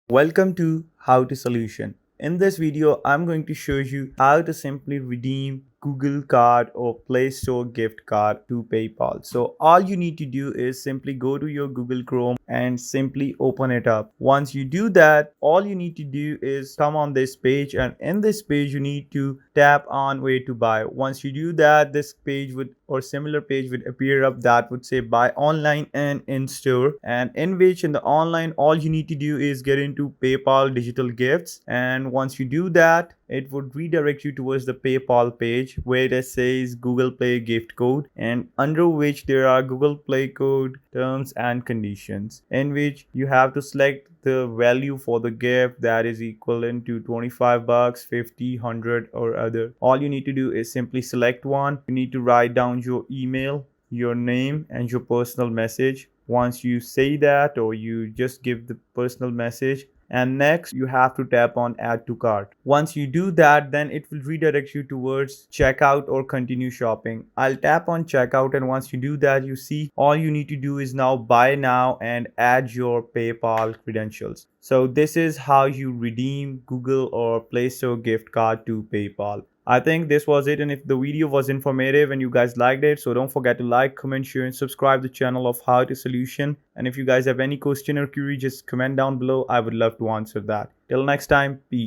Welcome to How to Solution. In this video, I'm going to show you how to simply redeem Google card or Play Store gift card to PayPal. So all you need to do is simply go to your Google Chrome and simply open it up. Once you do that, all you need to do is come on this page, and in this page you need to tap on where to buy. Once you do that, this page would or similar page would appear up that would say buy online and in store, and in which in the online all you need to do is get into PayPal digital gifts, and once you do that it would redirect you towards the PayPal page where it says Google Play gift code, and under which there are Google Play code terms and conditions, in which you have to select the value for the gift that is equivalent to 25 bucks, 50, 100 or other. All you need to do is simply select one. You need to write down your email, your name and your personal message. Once you say that, or you just give the personal message, and next you have to tap on add to cart. Once you do that, then it will redirect you towards checkout or continue shopping. I'll tap on checkout, and once you do that, you see all you need to do is now buy now and add your PayPal credentials. So this is how you redeem Google or Play Store gift card to PayPal. I think this was it, and if the video was informative and you guys liked it, so don't forget to like, comment, share and subscribe the channel of How to Solution. And if you guys have any question or query, just comment down below. I would love to answer that. Till next time, peace.